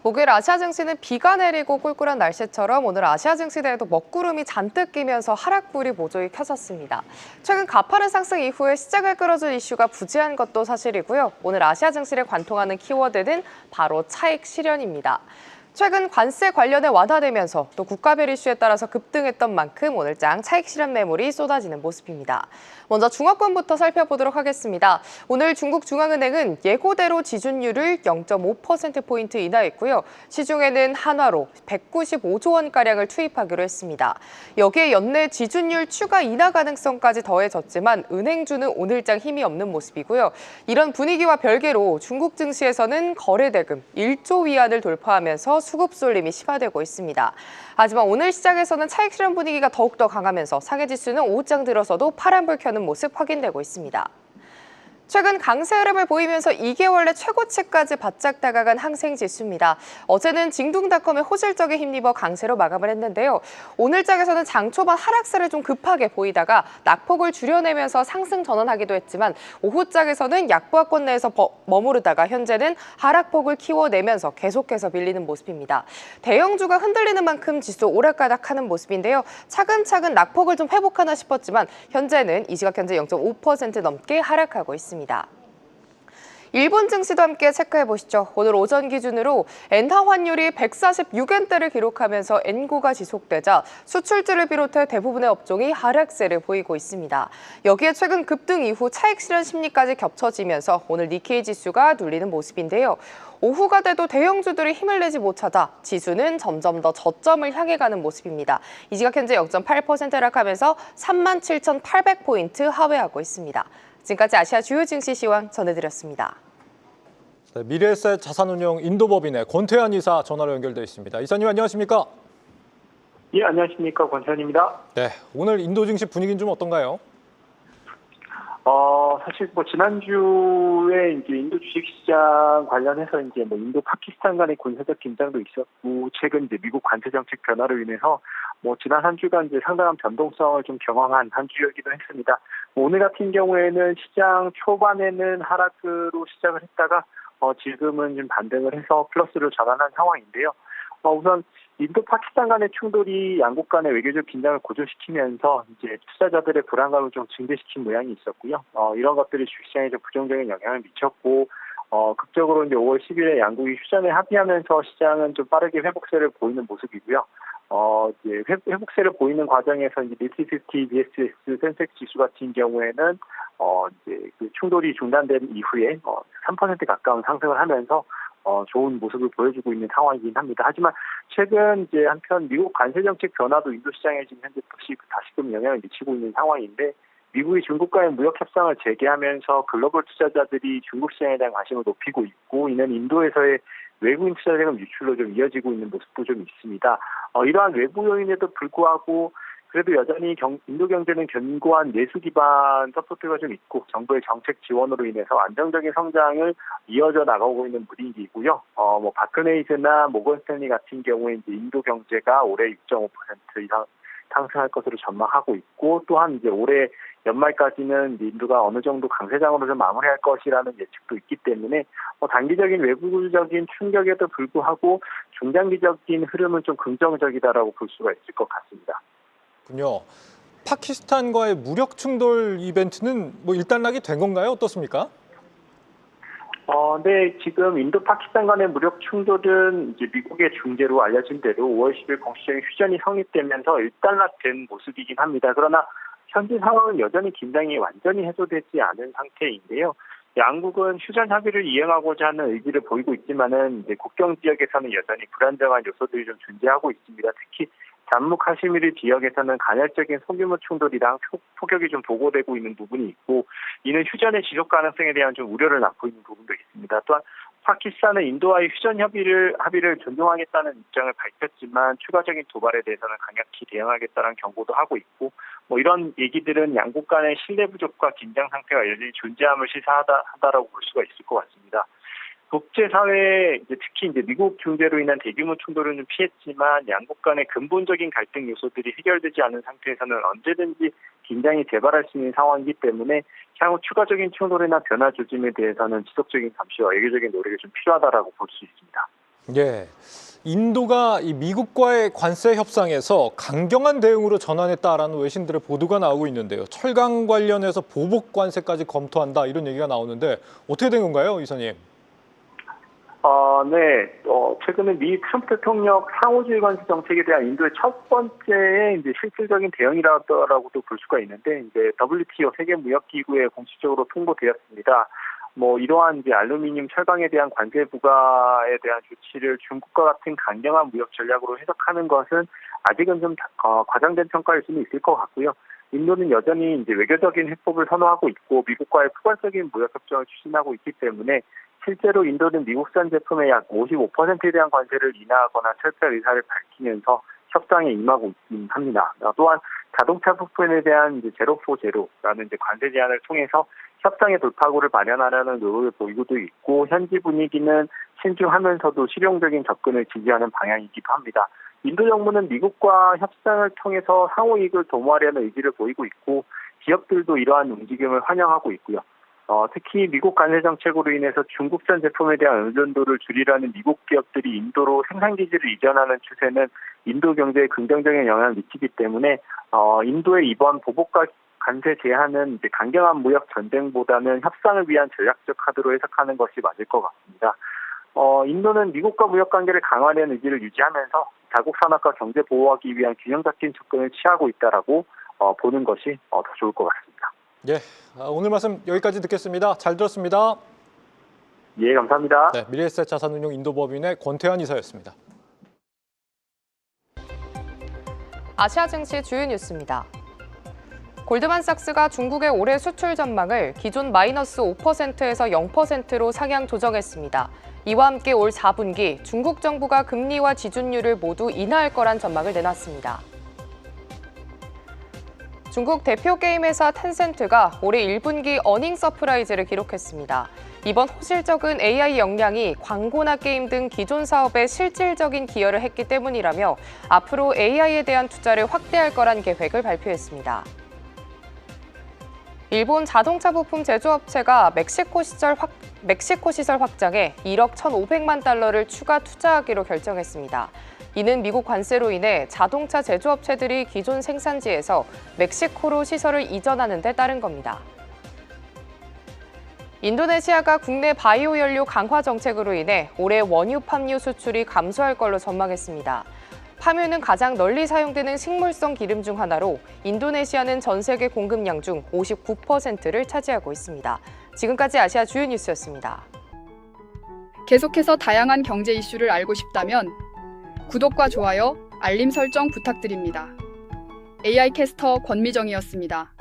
목요일 아시아 증시는 비가 내리고 꿀꿀한 날씨처럼 오늘 아시아 증시대에도 먹구름이 잔뜩 끼면서 하락불이 모조리 켜졌습니다. 최근 가파른 상승 이후에 시장을 끌어준 이슈가 부재한 것도 사실이고요. 오늘 아시아 증시를 관통하는 키워드는 바로 차익 실현입니다. 최근 관세 관련해 완화되면서 또 국가별 이슈에 따라서 급등했던 만큼 오늘장 차익 실현 매물이 쏟아지는 모습입니다. 먼저 중화권부터 살펴보도록 하겠습니다. 오늘 중국중앙은행은 예고대로 지준율을 0.5%포인트 인하했고요. 시중에는 한화로 195조 원가량을 투입하기로 했습니다. 여기에 연내 지준율 추가 인하 가능성까지 더해졌지만 은행주는 오늘장 힘이 없는 모습이고요. 이런 분위기와 별개로 중국 증시에서는 거래대금 1조 위안을 돌파하면서 수급 쏠림이 심화되고 있습니다. 하지만 오늘 시장에서는 차익 실현 분위기가 더욱더 강하면서 상해지수는 오후장 들어서도 파란불 켜는 모습 확인되고 있습니다. 최근 강세 흐름을 보이면서 2개월 내 최고치까지 바짝 다가간 항생지수입니다. 어제는 징둥닷컴의 호실적에 힘입어 강세로 마감을 했는데요. 오늘장에서는 장 초반 하락세를 좀 급하게 보이다가 낙폭을 줄여내면서 상승 전환하기도 했지만 오후장에서는 약보합권 내에서 머무르다가 현재는 하락폭을 키워내면서 계속해서 밀리는 모습입니다. 대형주가 흔들리는 만큼 지수 오락가락하는 모습인데요. 차근차근 낙폭을 좀 회복하나 싶었지만 현재는 이 시각 현재 0.5% 넘게 하락하고 있습니다. 일본 증시도 함께 체크해보시죠. 오늘 오전 기준으로 엔화 환율이 146엔대를 기록하면서 엔고가 지속되자 수출주를 비롯해 대부분의 업종이 하락세를 보이고 있습니다. 여기에 최근 급등 이후 차익 실현 심리까지 겹쳐지면서 오늘 니케이 지수가 눌리는 모습인데요. 오후가 돼도 대형주들이 힘을 내지 못하다 지수는 점점 더 저점을 향해 가는 모습입니다. 이 시각 현재 0.8% 하락하면서 37,800포인트 하회하고 있습니다. 지금까지 아시아 주요 증시 시황 전해드렸습니다. 네, 미래에셋 자산운용 인도법인의 권태환 이사 전화로 연결돼 있습니다. 이사님 안녕하십니까? 예, 안녕하십니까. 권태환입니다. 네, 오늘 인도 증시 분위기는 좀 어떤가요? 사실 지난주에 이제 인도 주식시장 관련해서 이제 인도 파키스탄 간의 군사적 긴장도 있었고, 최근 이제 미국 관세 정책 변화로 인해서 지난 한 주간 이제 상당한 변동성을 좀 경험한 한 주이기도 했습니다. 오늘 같은 경우에는 시장 초반에는 하락으로 시작을 했다가 지금은 좀 반등을 해서 플러스로 전환한 상황인데요. 우선 인도 파키스탄 간의 충돌이 양국 간의 외교적 긴장을 고조시키면서 이제 투자자들의 불안감을 좀 증대시킨 모양이 있었고요. 이런 것들이 주식시장에 좀 부정적인 영향을 미쳤고, 극적으로 이제 5월 10일에 양국이 휴전에 합의하면서 시장은 좀 빠르게 회복세를 보이는 모습이고요. 이제 회복세를 보이는 과정에서 이제 니프티 50, BSS, 센섹스 지수 같은 경우에는 이제 그 충돌이 중단된 이후에 3% 가까운 상승을 하면서 좋은 모습을 보여주고 있는 상황이긴 합니다. 하지만 최근 이제 한편 미국 관세 정책 변화도 인도 시장에 지금 현재 다시금 영향을 미치고 있는 상황인데, 미국이 중국과의 무역 협상을 재개하면서 글로벌 투자자들이 중국 시장에 대한 관심을 높이고 있고, 이는 인도에서의 외국인 투자 자금 유출로 좀 이어지고 있는 모습도 좀 있습니다. 이러한 외부 요인에도 불구하고 그래도 여전히 인도 경제는 견고한 내수 기반 서포트가 좀 있고, 정부의 정책 지원으로 인해서 안정적인 성장을 이어져 나가고 있는 분위기이고요. 바크네이즈나 모건 스탠리 같은 경우에 이제 인도 경제가 올해 6.5% 이상 상승할 것으로 전망하고 있고, 또한 이제 올해 연말까지는 인도가 어느 정도 강세장으로 좀 마무리할 것이라는 예측도 있기 때문에 단기적인 외부적인 충격에도 불구하고 중장기적인 흐름은 좀 긍정적이다라고 볼 수가 있을 것 같습니다. 군요. 파키스탄과의 무력 충돌 이벤트는 일단락이 된 건가요? 어떻습니까? 네, 지금 인도 파키스탄 간의 무력 충돌은 이제 미국의 중재로 알려진 대로 5월 10일 공식적인 휴전이 성립되면서 일단락된 모습이긴 합니다. 그러나 현재 상황은 여전히 긴장이 완전히 해소되지 않은 상태인데요. 양국은 휴전 합의를 이행하고자 하는 의지를 보이고 있지만은 이제 국경 지역에서는 여전히 불안정한 요소들이 좀 존재하고 있습니다. 특히 잠무 카시미르 지역에서는 간헐적인 소규모 충돌이랑 폭격이 좀 보고되고 있는 부분이 있고, 이는 휴전의 지속 가능성에 대한 좀 우려를 낳고 있는 부분도 있습니다. 또한 파키스탄은 인도와의 휴전 합의를 존중하겠다는 입장을 밝혔지만 추가적인 도발에 대해서는 강력히 대응하겠다는 경고도 하고 있고, 이런 얘기들은 양국 간의 신뢰 부족과 긴장 상태가 여전히 존재함을 시사하다라고 볼 수가 있을 것 같습니다. 국제사회에 특히 이제 미국 중재로 인한 대규모 충돌은 좀 피했지만 양국 간의 근본적인 갈등 요소들이 해결되지 않은 상태에서는 언제든지 긴장이 재발할 수 있는 상황이기 때문에 향후 추가적인 충돌이나 변화 조짐에 대해서는 지속적인 감시와 외교적인 노력이 좀 필요하다라고 볼 수 있습니다. 예. 인도가 이 미국과의 관세 협상에서 강경한 대응으로 전환했다라는 외신들의 보도가 나오고 있는데요. 철강 관련해서 보복 관세까지 검토한다 이런 얘기가 나오는데 어떻게 된 건가요, 이사님? 네. 최근에 미 트럼프 대통령 상호주의 관세 정책에 대한 인도의 첫 번째 이제 실질적인 대응이라고도 볼 수가 있는데, 이제 WTO 세계무역기구에 공식적으로 통보되었습니다. 이러한 이제 알루미늄, 철강에 대한 관세 부과에 대한 조치를 중국과 같은 강경한 무역 전략으로 해석하는 것은 아직은 좀 과장된 평가일 수는 있을 것 같고요. 인도는 여전히 이제 외교적인 해법을 선호하고 있고 미국과의 포괄적인 무역 협정을 추진하고 있기 때문에 실제로 인도는 미국산 제품의 약 55%에 대한 관세를 인하하거나 철폐 의사를 밝히면서 협상에 임하고 있긴 합니다. 또한 자동차 부품에 대한 이제 제로4 제로라는 이제 관세 제한을 통해서 협상의 돌파구를 마련하려는 노력을 보이고도 있고, 현지 분위기는 신중하면서도 실용적인 접근을 지지하는 방향이기도 합니다. 인도 정부는 미국과 협상을 통해서 상호 이익을 도모하려는 의지를 보이고 있고, 기업들도 이러한 움직임을 환영하고 있고요. 특히 미국 관세 정책으로 인해서 중국산 제품에 대한 의존도를 줄이려는 미국 기업들이 인도로 생산 기지를 이전하는 추세는 인도 경제에 긍정적인 영향을 미치기 때문에 인도의 이번 보복 관세 제한은 이제 강경한 무역 전쟁보다는 협상을 위한 전략적 카드로 해석하는 것이 맞을 것 같습니다. 인도는 미국과 무역 관계를 강화하려는 의지를 유지하면서 자국 산업과 경제 보호하기 위한 균형 잡힌 접근을 취하고 있다라고 보는 것이 더 좋을 것 같습니다. 예, 오늘 말씀 여기까지 듣겠습니다. 잘 들었습니다. 예, 감사합니다. 네, 미래에셋 자산운용 인도법인의 권태환 이사였습니다. 아시아 증시 주요 뉴스입니다. 골드만삭스가 중국의 올해 수출 전망을 기존 마이너스 5%에서 0%로 상향 조정했습니다. 이와 함께 올 4분기 중국 정부가 금리와 지준율을 모두 인하할 거란 전망을 내놨습니다. 중국 대표 게임 회사 텐센트가 올해 1분기 어닝 서프라이즈를 기록했습니다. 이번 호실적은 AI 역량이 광고나 게임 등 기존 사업에 실질적인 기여를 했기 때문이라며 앞으로 AI에 대한 투자를 확대할 거란 계획을 발표했습니다. 일본 자동차 부품 제조업체가 멕시코 시설 확장에 1억 1,500만 달러를 추가 투자하기로 결정했습니다. 이는 미국 관세로 인해 자동차 제조업체들이 기존 생산지에서 멕시코로 시설을 이전하는 데 따른 겁니다. 인도네시아가 국내 바이오 연료 강화 정책으로 인해 올해 원유 팜유 수출이 감소할 걸로 전망했습니다. 팜유는 가장 널리 사용되는 식물성 기름 중 하나로 인도네시아는 전 세계 공급량 중 59%를 차지하고 있습니다. 지금까지 아시아 주요 뉴스였습니다. 계속해서 다양한 경제 이슈를 알고 싶다면 구독과 좋아요, 알림 설정 부탁드립니다. AI 캐스터 권미정이었습니다.